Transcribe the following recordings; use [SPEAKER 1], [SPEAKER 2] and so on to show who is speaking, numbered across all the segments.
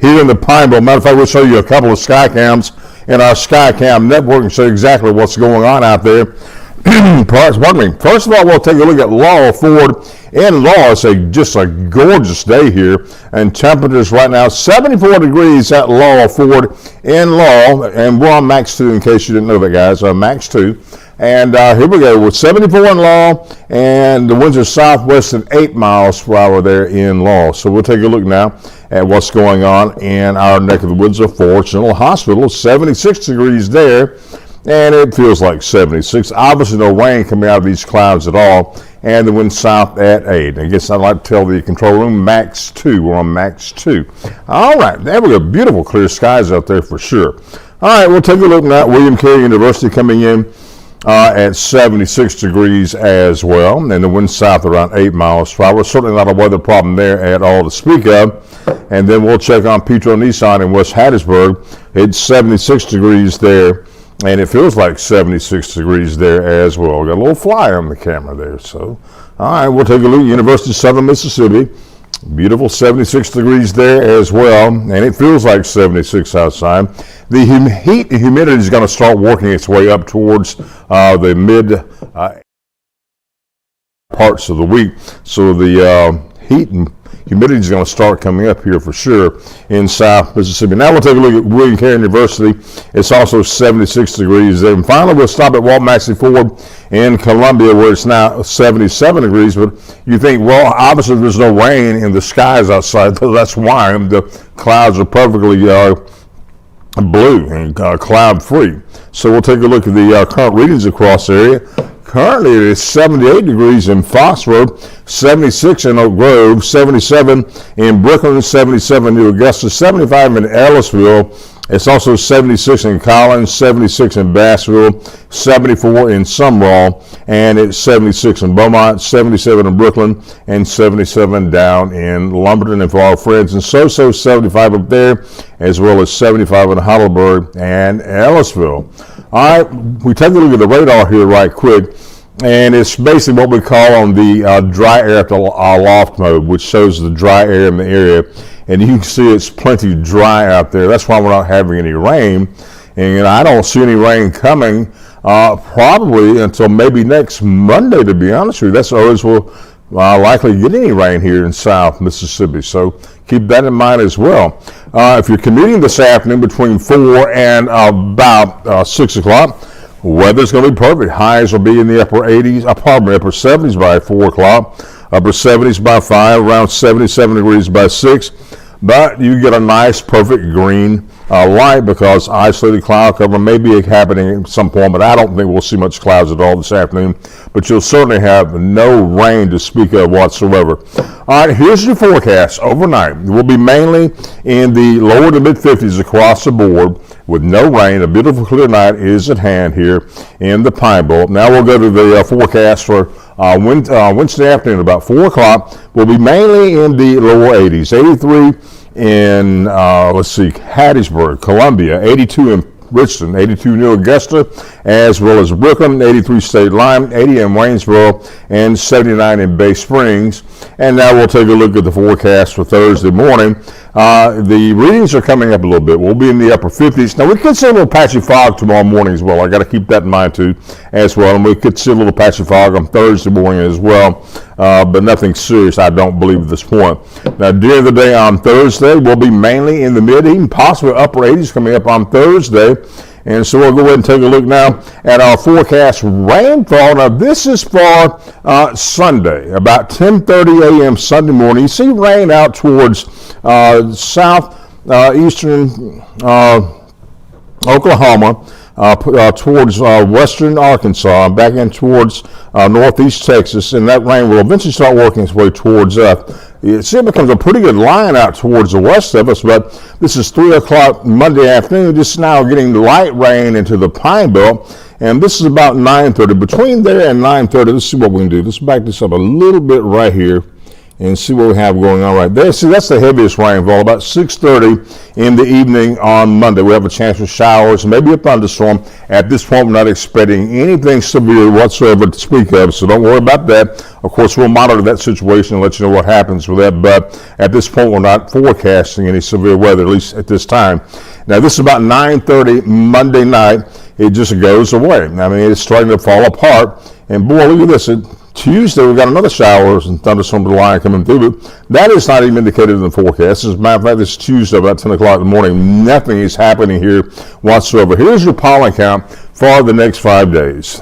[SPEAKER 1] here in the Pine Belt. Matter of fact, we'll show you a couple of sky cams in our Skycam network and show you exactly what's going on out there. Pardon me. First of all, we'll take a look at Laurel Ford. In Laurel, it's just a gorgeous day here, and temperatures right now 74 degrees at Laurel Ford in Laurel, and we're on max 2 in case you didn't know that, guys. Max 2. And here we go with 74 in Laurel, and the winds are southwest at 8 miles per hour there in Laurel. So we'll take a look now at what's going on in our neck of the woods of Forest General Hospital. 76 degrees there, and it feels like 76. Obviously no rain coming out of these clouds at all, and the wind south at 8. I guess I'd like to tell the control room max 2. We're on max 2. All right, there we go. Beautiful clear skies out there for sure. All right, we'll take a look now at William Carey University coming in at 76 degrees as well, and the wind south around 8 miles per hour. Certainly not a weather problem there at all to speak of. And then we'll check on Petro Nissan in West Hattiesburg. It's 76 degrees there, and it feels like 76 degrees there as well. Got a little fly on the camera there. So, all right, we'll take a look at University of Southern Mississippi. Beautiful 76 degrees there as well, and it feels like 76 outside. The heat and humidity is going to start working its way up towards the mid parts of the week. So the heat and humidity is going to start coming up here for sure in South Mississippi. Now we'll take a look at William Carey University. It's also 76 degrees there. And finally, we'll stop at Walt Maxey Ford in Columbia, where it's now 77 degrees. But you think, well, obviously there's no rain in the skies outside. That's why the clouds are perfectly blue and cloud-free. So we'll take a look at the current readings across the area. Currently, it is 78 degrees in Foxborough, 76 in Oak Grove, 77 in Brooklyn, 77 in New Augusta, 75 in Ellisville. It's also 76 in Collins, 76 in Bassville, 74 in Sumrall, and it's 76 in Beaumont, 77 in Brooklyn, and 77 down in Lumberton. And for our friends in SoSo, 75 up there, as well as 75 in Heidelberg and Ellisville. All right, we take a look at the radar here right quick, and it's basically what we call on the dry air to aloft mode, which shows the dry air in the area. And you can see it's plenty dry out there. That's why we're not having any rain. And I don't see any rain coming probably until maybe next Monday, to be honest with you. That's the earliest we'll likely get any rain here in South Mississippi. So keep that in mind as well. If you're commuting this afternoon between 4 and about 6 o'clock, weather's going to be perfect. Highs will be in the upper 70s by 4 o'clock, upper 70s by 5, around 77 degrees by 6. But you get a nice, perfect green light because isolated cloud cover may be happening at some point, but I don't think we'll see much clouds at all this afternoon. But you'll certainly have no rain to speak of whatsoever. All right, here's your forecast overnight. It will be mainly in the lower to mid-50s across the board with no rain. A beautiful clear night is at hand here in the Pine Belt. Now we'll go to the forecast for Wednesday afternoon about 4 o'clock. Will be mainly in the lower 80s. 83 in, Hattiesburg, Columbia, 82 in Richardson, 82 New Augusta, as well as Brooklyn, 83 State Line, 80 in Waynesboro, and 79 in Bay Springs. And now we'll take a look at the forecast for Thursday morning. The readings are coming up a little bit. We'll be in the upper 50s. Now, we could see a little patchy fog tomorrow morning as well. I got to keep that in mind, too, as well. And we could see a little patchy fog on Thursday morning as well, but nothing serious, I don't believe, at this point. Now, during the day on Thursday, we'll be mainly in the mid, even possibly upper 80s coming up on Thursday. And so we'll go ahead and take a look now at our forecast rainfall. Now, this is for Sunday, about 10:30 a.m. Sunday morning. You see rain out towards eastern Oklahoma, towards western Arkansas, and back in towards northeast Texas, and that rain will eventually start working its way towards us. You see, it becomes a pretty good line out towards the west of us, but this is 3 o'clock Monday afternoon, just now getting light rain into the Pine Belt, and this is about 9:30. Between there and 9:30, let's see what we can do. Let's back this up a little bit right here, and see what we have going on right there. See, that's the heaviest rainfall, about 6:30 in the evening on Monday. We have a chance for showers, maybe a thunderstorm. At this point, we're not expecting anything severe whatsoever to speak of, so don't worry about that. Of course, we'll monitor that situation and let you know what happens with that, but at this point, we're not forecasting any severe weather, at least at this time. Now, this is about 9:30 Monday night. It just goes away. I mean, it's starting to fall apart, and boy, look at this. Tuesday, we've got another showers and thunderstorm line coming through, but that is not even indicated in the forecast. As a matter of fact, this Tuesday about 10 o'clock in the morning. Nothing is happening here whatsoever. Here's your pollen count for the next 5 days.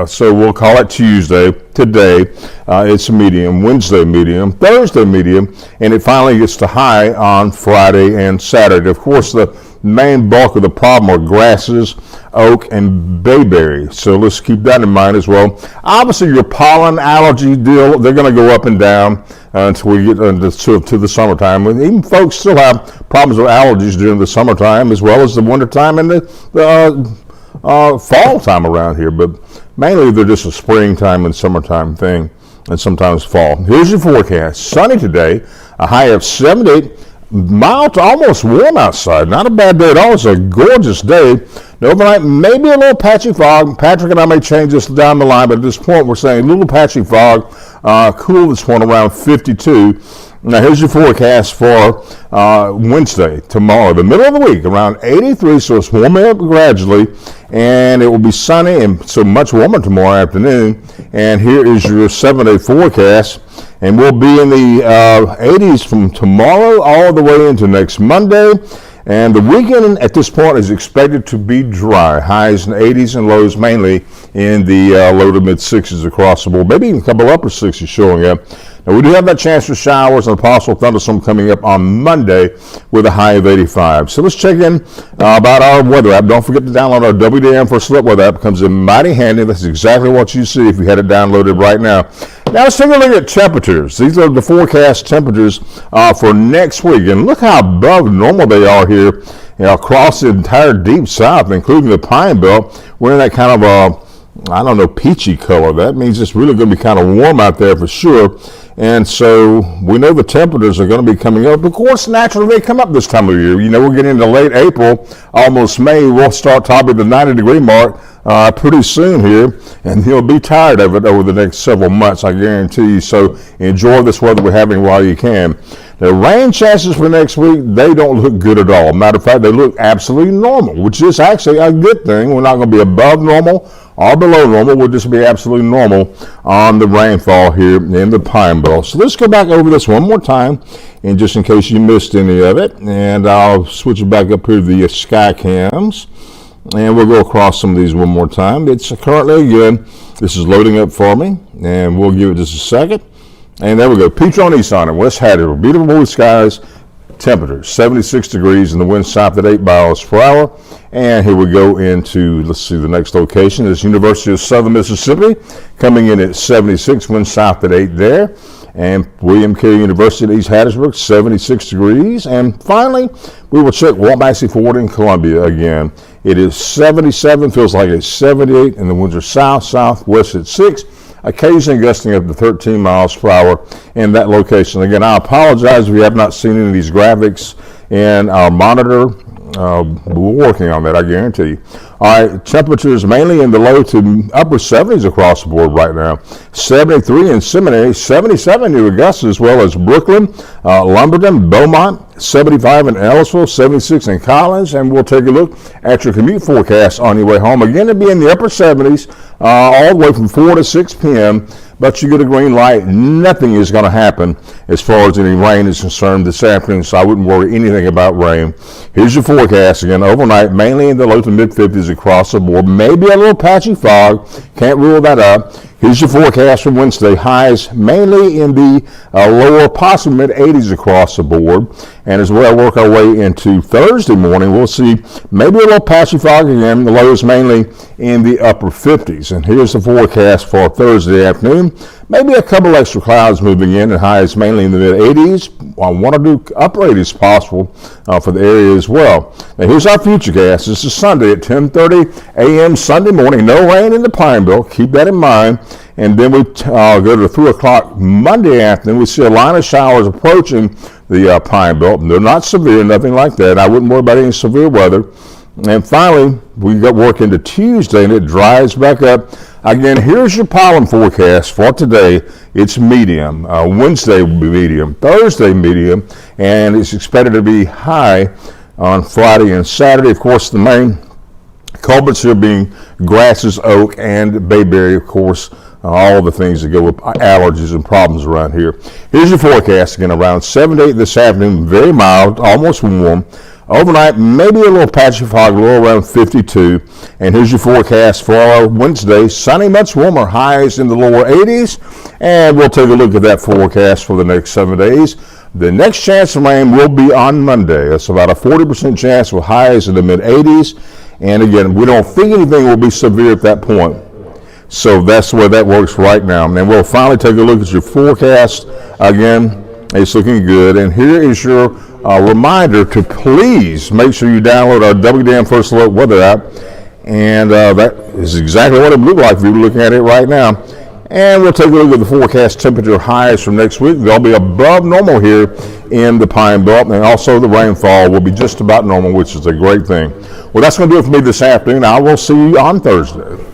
[SPEAKER 1] So we'll call it Tuesday. Today, it's a medium. Wednesday, medium. Thursday, medium. And it finally gets to high on Friday and Saturday. Of course, the main bulk of the problem are grasses, oak, and bayberry. So let's keep that in mind as well. Obviously, your pollen allergy deal, they're going to go up and down until we get to the summertime. And even folks still have problems with allergies during the summertime as well as the wintertime and the fall time around here. But mainly, they're just a springtime and summertime thing, and sometimes fall. Here's your forecast. Sunny today, a high of 78. Mild to almost warm outside. Not a bad day at all. It's a gorgeous day. Overnight, maybe a little patchy fog. Patrick and I may change this down the line, but at this point, we're saying a little patchy fog. Cool this one around 52. Now, here's your forecast for Wednesday, tomorrow, the middle of the week, around 83, so it's warming up gradually, and it will be sunny and so much warmer tomorrow afternoon. And here is your 7-day forecast, and we'll be in the 80s from tomorrow all the way into next Monday. And the weekend at this point is expected to be dry. Highs in the 80s and lows mainly in the low to mid 60s across the board. Maybe even a couple upper 60s showing up. Now, we do have that chance for showers and a possible thunderstorm coming up on Monday with a high of 85. So let's check in about our weather app. Don't forget to download our WDAM for Slip weather app. It comes in mighty handy. That's exactly what you see if you had it downloaded right now. Now, let's take a look at temperatures. These are the forecast temperatures for next week. And look how above normal they are here across the entire deep south, including the Pine Belt. We're in that kind of peachy color. That means it's really going to be kind of warm out there for sure. And so we know the temperatures are going to be coming up. Of course, naturally, they come up this time of year. We're getting into late April, almost May. We'll start topping the 90-degree mark pretty soon here, and you'll be tired of it over the next several months, I guarantee you. So enjoy this weather we're having while you can. The rain chances for next week, they don't look good at all. Matter of fact, they look absolutely normal, which is actually a good thing. We're not going to be above normal or below normal. We'll just be absolutely normal on the rainfall here in the Pine Belt. So let's go back over this one more time, and just in case you missed any of it. And I'll switch it back up here to the sky cams. And we'll go across some of these one more time. It's currently, again, this is loading up for me, and we'll give it just a second. And there we go. Petron Nissan in West Hattiesburg. Beautiful blue skies. Temperatures 76 degrees and the wind south at 8 miles per hour. And here we go into, let's see, the next location is University of Southern Mississippi, coming in at 76, wind south at 8 there. And William Carey University at East Hattiesburg, 76 degrees. And finally, we will check Walmasley Ford in Columbia again. It is 77, feels like it's 78, and the winds are south-southwest at 6. Occasionally gusting up to 13 miles per hour in that location. Again, I apologize if you have not seen any of these graphics in our monitor. We're working on that, I guarantee you. All right, temperatures mainly in the low to upper 70s across the board right now. 73 in Seminary, 77 in Augusta, as well as Brooklyn, Lumberton, Beaumont, 75 in Ellisville, 76 in Collins, and we'll take a look at your commute forecast on your way home. Again, it'll be in the upper 70s all the way from 4 to 6 p.m., but you get a green light. Nothing is going to happen as far as any rain is concerned this afternoon, so I wouldn't worry anything about rain. Here's your forecast again. Overnight, mainly in the low to mid-50s across the board. Maybe a little patchy fog. Can't rule that out. Here's your forecast for Wednesday. Highs mainly in the lower, possibly mid-80s across the board. And as we work our way into Thursday morning, we'll see maybe a little patchy fog again. The lows mainly in the upper 50s. And here's the forecast for Thursday afternoon. Maybe a couple extra clouds moving in, and highs mainly in the mid-80s. One or two upper 80s possible for the area as well. Now here's our futurecast. This is Sunday at 10:30 a.m. Sunday morning. No rain in the Pine Belt. Keep that in mind. And then we go to 3 o'clock Monday afternoon. We see a line of showers approaching the Pine Belt. They're not severe, nothing like that. I wouldn't worry about any severe weather. And finally, we got work into Tuesday, and it dries back up. Again, here's your pollen forecast for today. It's medium. Wednesday will be medium. Thursday, medium. And it's expected to be high on Friday and Saturday. Of course, the main culprits here being grasses, oak, and bayberry, of course. All the things that go with allergies and problems around here. Here's your forecast again, around 78 this afternoon, very mild, almost warm. Overnight, maybe a little patchy fog, low around 52. And here's your forecast for our Wednesday. Sunny, much warmer, highs in the lower 80s. And we'll take a look at that forecast for the next 7 days. The next chance of rain will be on Monday. That's about a 40% chance with highs in the mid-80s. And again, we don't think anything will be severe at that point. So that's the way that works right now. And we'll finally take a look at your forecast. Again, it's looking good. And here is your reminder to please make sure you download our WDAM First Alert weather app. And that is exactly what it would look like if you were looking at it right now. And we'll take a look at the forecast temperature highs from next week. They'll be above normal here in the Pine Belt. And also the rainfall will be just about normal, which is a great thing. Well, that's going to do it for me this afternoon. I will see you on Thursday.